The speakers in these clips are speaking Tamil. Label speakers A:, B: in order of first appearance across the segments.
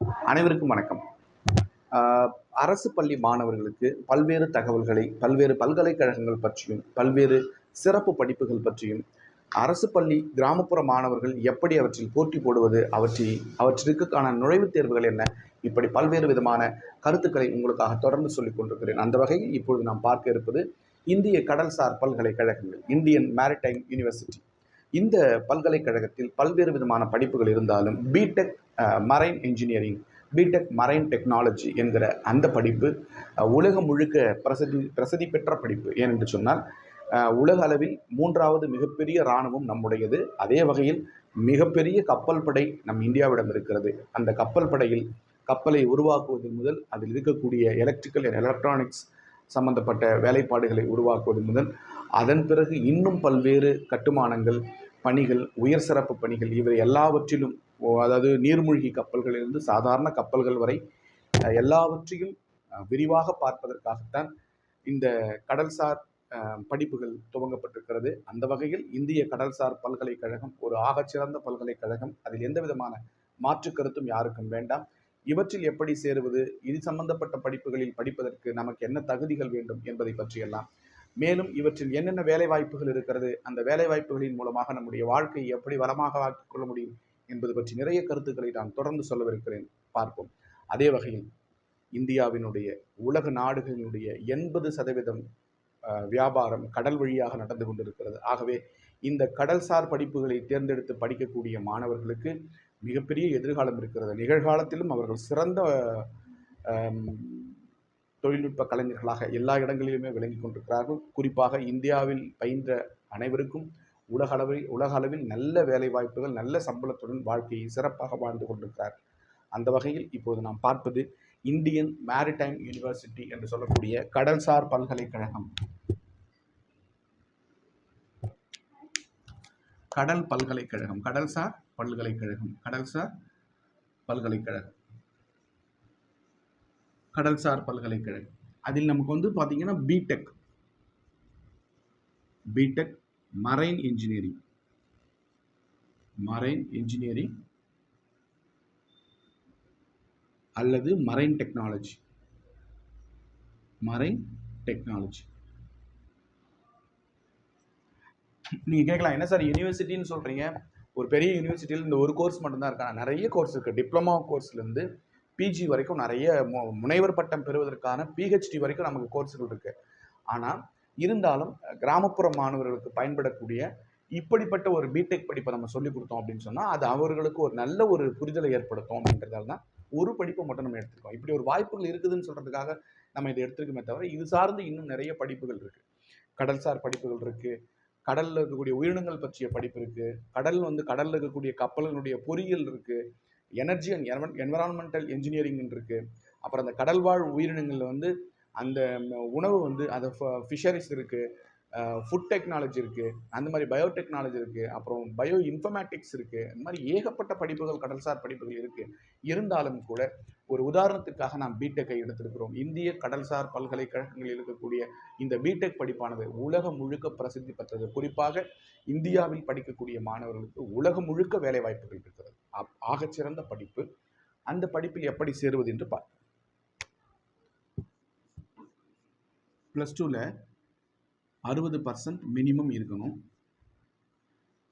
A: அனைவருக்கும் வணக்கம். ஆஹ் அரசு பள்ளி மாணவர்களுக்கு பல்வேறு தகவல்களை பல்வேறு பல்கலைக்கழகங்கள் பற்றியும் பல்வேறு சிறப்பு படிப்புகள் பற்றியும் அரசு பள்ளி கிராமப்புற மாணவர்கள் எப்படி அவற்றில் போட்டி போடுவது அவற்றிற்கான நுழைவுத் தேர்வுகள் என்ன இப்படி பல்வேறு விதமான கருத்துக்களை உங்களுக்காக தொடர்ந்து சொல்லிக் கொண்டிருக்கிறேன். அந்த வகையில் இப்பொழுது நாம் பார்க்க இருப்பது இந்திய கடல்சார் பல்கலைக்கழகங்கள், இந்தியன் மேரிடைம் யூனிவர்சிட்டி. இந்த பல்கலைக்கழகத்தில் பல்வேறு விதமான படிப்புகள் இருந்தாலும் B Tech marine engineering, B Tech marine technology என்கிற அந்த படிப்பு உலகம் முழுக்க பிரசித்தி பெற்ற படிப்பு. ஏனென்று சொன்னால் உலக அளவில் மூன்றாவது மிகப்பெரிய இராணுவம் நம்முடையது. அதே வகையில் மிகப்பெரிய கப்பல் படை நம் இந்தியாவிடம் இருக்கிறது. அந்த கப்பல் படையில் கப்பலை உருவாக்குவது முதல் அதில் இருக்கக்கூடிய எலக்ட்ரிக்கல் அண்ட் எலக்ட்ரானிக்ஸ் சம்பந்தப்பட்ட வேலைப்பாடுகளை உருவாக்குவது முதல் அதன் பிறகு இன்னும் பல்வேறு கட்டுமானங்கள், பணிகள், உயர் சிறப்பு பணிகள், இவை எல்லாவற்றிலும், அதாவது நீர்மூழ்கி கப்பல்களிலிருந்து சாதாரண கப்பல்கள் வரை எல்லாவற்றையும் விரிவாக பார்ப்பதற்காகத்தான் இந்த கடல்சார் படிப்புகள் துவங்கப்பட்டிருக்கிறது. அந்த வகையில் இந்திய கடல்சார் பல்கலைக்கழகம் ஒரு ஆகச்சிறந்த பல்கலைக்கழகம். அதில் எந்த விதமான மாற்று கருத்தும் யாருக்கும் வேண்டாம். இவற்றில் எப்படி சேருவது, இது சம்பந்தப்பட்ட படிப்புகளில் படிப்பதற்கு நமக்கு என்ன தகுதிகள் வேண்டும் என்பதை பற்றியெல்லாம், மேலும் இவற்றில் என்னென்ன வேலை வாய்ப்புகள் இருக்கிறது, அந்த வேலை வாய்ப்புகளின் மூலமாக நம்முடைய வாழ்க்கையை எப்படி வளமாக ஆக்கிக் கொள்ள முடியும் என்பது பற்றி நிறைய கருத்துக்களை நான் தொடர்ந்து சொல்லவிருக்கிறேன், பார்ப்போம். அதே வகையில் இந்தியாவினுடைய உலக நாடுகளினுடைய 80% வியாபாரம் கடல் வழியாக நடந்து கொண்டிருக்கிறது. ஆகவே இந்த கடல்சார் படிப்புகளை தேர்ந்தெடுத்து படிக்கக்கூடிய மாணவர்களுக்கு மிகப்பெரிய எதிர்காலம் இருக்கிறது. நிகழ்காலத்திலும் அவர்கள் சிறந்த தொழில்நுட்ப கலைஞர்களாக எல்லா இடங்களிலுமே விளங்கி கொண்டிருக்கிறார்கள். குறிப்பாக இந்தியாவில் பயின்ற அனைவருக்கும் உலக அளவில் நல்ல வேலை வாய்ப்புகள், நல்ல சம்பளத்துடன் வாழ்க்கையை சிறப்பாக வாழ்ந்து கொண்டிருக்கிறார்கள். அந்த வகையில் இப்போது நாம் பார்ப்பது இந்தியன் மேரிடைம் யூனிவர்சிட்டி என்று சொல்லக்கூடிய கடல்சார் பல்கலைக்கழகம். கடல்சார் பல்கலைக்கழகம். அதில் நமக்கு பார்த்தீங்கன்னா பிடெக் மரைன் இன்ஜினியரிங் அல்லது மரைன் டெக்னாலஜி. நீங்க கேட்கலாம், என்ன சார் யூனிவர்சிட்டின்னு சொல்றீங்க, ஒரு பெரிய யூனிவர்சிட்டியில் இந்த ஒரு கோர்ஸ் மட்டும்தான் இருக்கா? நிறைய கோர்ஸ் இருக்கு. டிப்ளமா கோர்ஸ்லேருந்து பிஜி வரைக்கும் நிறைய முனைவர் பட்டம் பெறுவதற்கான பிஹெச்டி வரைக்கும் நமக்கு கோர்ஸுகள் இருக்கு. ஆனால் இருந்தாலும் கிராமப்புற மாணவர்களுக்கு பயன்படக்கூடிய இப்படிப்பட்ட ஒரு பிடெக் படிப்பை நம்ம சொல்லிக் கொடுத்தோம் அப்படின்னு சொன்னால் அது அவர்களுக்கு ஒரு நல்ல ஒரு புரிதலை ஏற்படுத்தும் அப்படின்றதால தான் ஒரு படிப்பை மட்டும் நம்ம எடுத்துருக்கோம். இப்படி ஒரு வாய்ப்புகள் இருக்குதுன்னு சொல்றதுக்காக நம்ம இதை எடுத்துருக்கோமே தவிர, இது சார்ந்து இன்னும் நிறைய படிப்புகள் இருக்கு. கடல்சார் படிப்புகள் இருக்கு, கடல்ல இருக்கக்கூடிய உயிரினங்கள் பற்றிய படிப்பு இருக்கு, கடல்ல இருக்கக்கூடிய கப்பல்களுடைய பொறியியல் இருக்கு, எனர்ஜி அண்ட் என்விரான்மெண்டல் இன்ஜினியரிங் இருக்கு. அப்புறம் அந்த கடல்வாழ் உயிரினங்கள்ல அந்த உணவு அந்த ஃபிஷரிஸ் இருக்கு, ஃபுட் டெக்னாலஜி இருக்கு, அந்த மாதிரி பயோடெக்னாலஜி இருக்கு, அப்புறம் பயோ இன்ஃபர்மேட்டிக்ஸ் இருக்கு. இந்த மாதிரி ஏகப்பட்ட படிப்புகள், கடல்சார் படிப்புகள் இருக்கு. இருந்தாலும் கூட ஒரு உதாரணத்துக்காக நாம் பிடெக்கை எடுத்திருக்கிறோம். இந்திய கடல்சார் பல்கலைக்கழகங்களில் இருக்கக்கூடிய இந்த பிடெக் படிப்பானது உலகம் முழுக்க பிரசித்தி பெற்றது. குறிப்பாக இந்தியாவில் படிக்கக்கூடிய மாணவர்களுக்கு உலகம் முழுக்க வேலை வாய்ப்புகள் இருக்கிறது. ஆகச்சிறந்த படிப்பு. அந்த படிப்பில் எப்படி சேருவது என்று பார்ப்போம். +2ல 60% மினிமம் இருக்கணும்.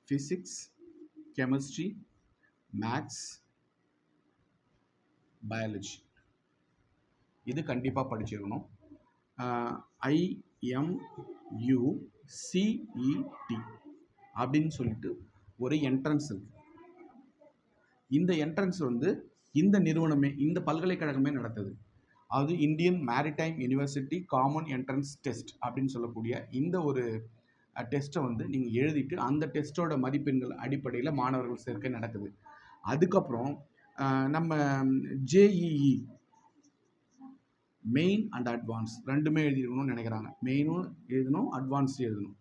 A: ஃபிசிக்ஸ், கெமிஸ்ட்ரி, மேத்ஸ், பயாலஜி இது கண்டிப்பாக படிச்சிருக்கணும். IMUCET அப்படின்னு சொல்லிட்டு ஒரு என்ட்ரன்ஸ் இருக்கு. இந்த என்ட்ரன்ஸ் இந்த நிறுவனமே, இந்த பல்கலைக்கழகமே நடத்துது. அது Indian maritime university common entrance test அப்படின்னு சொல்லக்கூடிய இந்த ஒரு டெஸ்ட்டை நீங்கள் எழுதிட்டு அந்த டெஸ்ட்டோட மதிப்பெண்கள் அடிப்படையில் மாணவர்கள் சேர்க்கை நடக்குது. அதுக்கப்புறம் நம்ம JEE மெயின் அண்ட் அட்வான்ஸ் ரெண்டுமே எழுதிருக்கணும்னு நினைக்கிறாங்க. மெயினும் எழுதணும், அட்வான்ஸும் எழுதணும்.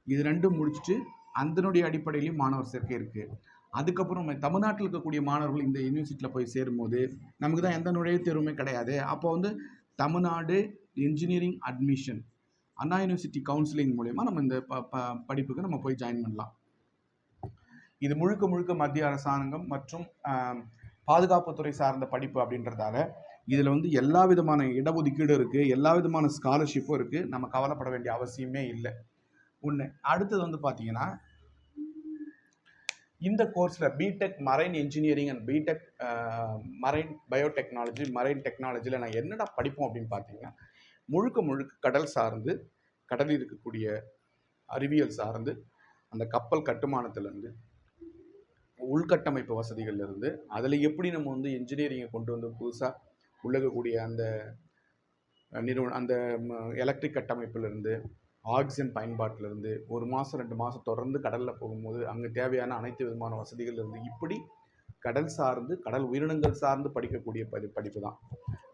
A: இது ரெண்டும் முடிச்சுட்டு அதனுடைய அடிப்படையிலையும் மாணவர் சேர்க்கை இருக்குது. அதுக்கப்புறம் தமிழ்நாட்டில் இருக்கக்கூடிய மாணவர்கள் இந்த யூனிவர்சிட்டியில் போய் சேரும்போது நமக்கு தான் எந்த நுழைவுத் தேர்வுமே கிடையாது. அப்போ தமிழ்நாடு இன்ஜினியரிங் அட்மிஷன் அண்ணா யூனிவர்சிட்டி கவுன்சிலிங் மூலயமா நம்ம இந்த படிப்புக்கு நம்ம போய் ஜாயின் பண்ணலாம். இது முழுக்க மத்திய அரசாங்கம் மற்றும் பாதுகாப்புத்துறை சார்ந்த படிப்பு அப்படின்றதால இதில் வந்து எல்லா விதமான இடஒதுக்கீடும் இருக்குது, எல்லா விதமான ஸ்காலர்ஷிப்பும் இருக்குது. நம்ம கவலைப்பட வேண்டிய அவசியமே இல்லை. ஒன்று. அடுத்தது வந்து பார்த்தீங்கன்னா, இந்த கோர்ஸில் B Tech marine engineering and B Tech marine biotechnology, marine டெக்னாலஜியில் நான் என்னடா படிப்போம் அப்படின்னு பார்த்தீங்கன்னா, முழுக்க முழுக்க கடல் சார்ந்து, கடலில் இருக்கக்கூடிய அறிவியல் சார்ந்து, அந்த கப்பல் கட்டுமானத்திலேருந்து, உள்கட்டமைப்பு வசதிகள்லேருந்து, அதில் எப்படி நம்ம வந்து இன்ஜினியரிங்கை கொண்டு வந்து புதுசாக உள்ளகக்கூடிய அந்த அந்த எலக்ட்ரிக் கட்டமைப்பிலிருந்து, ஆக்சிஜன் பயன்பாட்டிலிருந்து, 1 மாதம் 2 மாதம் தொடர்ந்து கடலில் போகும்போது அங்கே தேவையான அனைத்து விதமான வசதிகள் இருந்து, இப்படி கடல் சார்ந்து, கடல் உயிரினங்கள் சார்ந்து படிக்கக்கூடிய படிப்பு தான்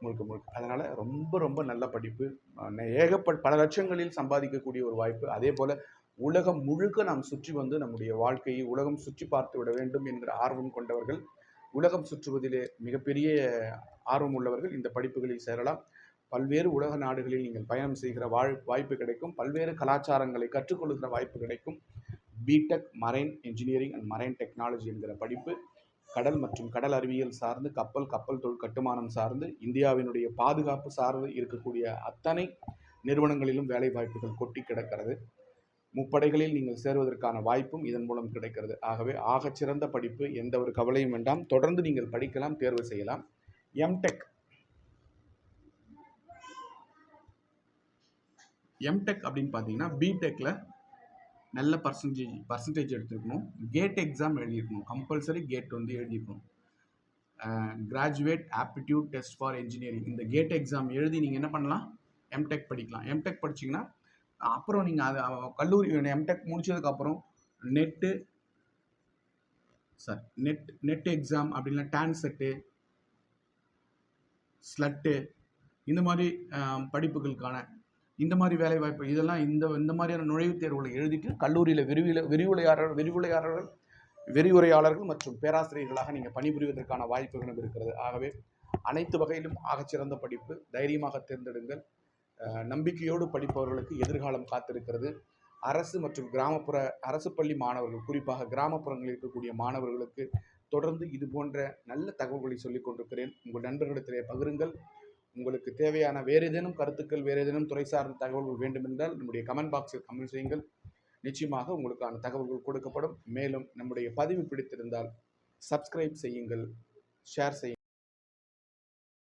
A: முழுக்க முழுக்க. அதனால் ரொம்ப ரொம்ப நல்ல படிப்பு. பல லட்சங்களில் சம்பாதிக்கக்கூடிய ஒரு வாய்ப்பு. அதே போல் உலகம் முழுக்க நாம் சுற்றி வந்து நம்முடைய வாழ்க்கையை உலகம் சுற்றி பார்த்து விட வேண்டும் என்கிற ஆர்வம் கொண்டவர்கள், உலகம் சுற்றுவதிலே மிகப்பெரிய ஆர்வம் உள்ளவர்கள் இந்த படிப்புகளில் சேரலாம். பல்வேறு உலக நாடுகளில் நீங்கள் பயணம் செய்கிற வாய்ப்பு கிடைக்கும். பல்வேறு கலாச்சாரங்களை கற்றுக்கொள்கிற வாய்ப்பு கிடைக்கும். B Tech marine engineering and marine technology என்கிற படிப்பு கடல் மற்றும் கடல் அறிவியல் சார்ந்து, கப்பல் தொழில் கட்டுமானம் சார்ந்து, இந்தியாவினுடைய பாதுகாப்பு சார்ந்து இருக்கக்கூடிய அத்தனை நிறுவனங்களிலும் வேலை வாய்ப்புகள் கொட்டி கிடக்கிறது. முப்படைகளில் நீங்கள் சேருவதற்கான வாய்ப்பும் இதன் மூலம் கிடைக்கிறது. ஆகவே ஆகச்சிறந்த படிப்பு, எந்த ஒரு கவலையும் வேண்டாம். தொடர்ந்து நீங்கள் படிக்கலாம், தேர்வு செய்யலாம். எம்டெக் அப்படின்னு பார்த்தீங்கன்னா, பிடெக்கில் நல்ல பர்சன்டேஜ் எடுத்துருக்கணும். கேட் எக்ஸாம் எழுதியிருக்கணும். கம்பல்சரி கேட் வந்து எழுதியிருக்கணும். Graduate aptitude test for engineering, இந்த கேட் எக்ஸாம் எழுதி நீங்கள் என்ன பண்ணலாம், எம்டெக் படிக்கலாம். எம்டெக் படிச்சிங்கன்னா அப்புறம் நீங்கள் அது கல்லூரி எம்டெக் முடிச்சதுக்கப்புறம் நெட் எக்ஸாம் அப்படின்னா டான்செட்டு, ஸ்லட்டு, இந்த மாதிரி படிப்புகளுக்கான இந்த மாதிரி வேலைவாய்ப்பு இதெல்லாம் இந்த மாதிரியான நுழைவுத் தேர்வுகளை எழுதிட்டு கல்லூரியில் விரிவுரையாளர்கள் மற்றும் பேராசிரியர்களாக நீங்கள் பணிபுரிவதற்கான வாய்ப்புகளும் இருக்கிறது. ஆகவே அனைத்து வகையிலும் ஆகச்சிறந்த படிப்பு. தைரியமாக தேர்ந்தெடுங்கள். நம்பிக்கையோடு படிப்பவர்களுக்கு எதிர்காலம் காத்திருக்கிறது. அரசு மற்றும் கிராமப்புற அரசு பள்ளி மாணவர்கள், குறிப்பாக கிராமப்புறங்களில் இருக்கக்கூடிய மாணவர்களுக்கு தொடர்ந்து இது போன்ற நல்ல தகவல்களை சொல்லிக் கொண்டிருக்கிறேன். உங்கள் நண்பர்களிடத்திலே பகிருங்கள். உங்களுக்கு தேவையான வேறு ஏதேனும் கருத்துக்கள், வேறு ஏதேனும் துறை சார்ந்த தகவல்கள் வேண்டுமென்றால் நம்முடைய கமெண்ட் பாக்ஸில் கமெண்ட் செய்யுங்கள். நிச்சயமாக உங்களுக்கான தகவல்கள் கொடுக்கப்படும். மேலும் நம்முடைய பதிவு பிடித்திருந்தால் சப்ஸ்கிரைப் செய்யுங்கள், ஷேர் செய்யுங்கள்.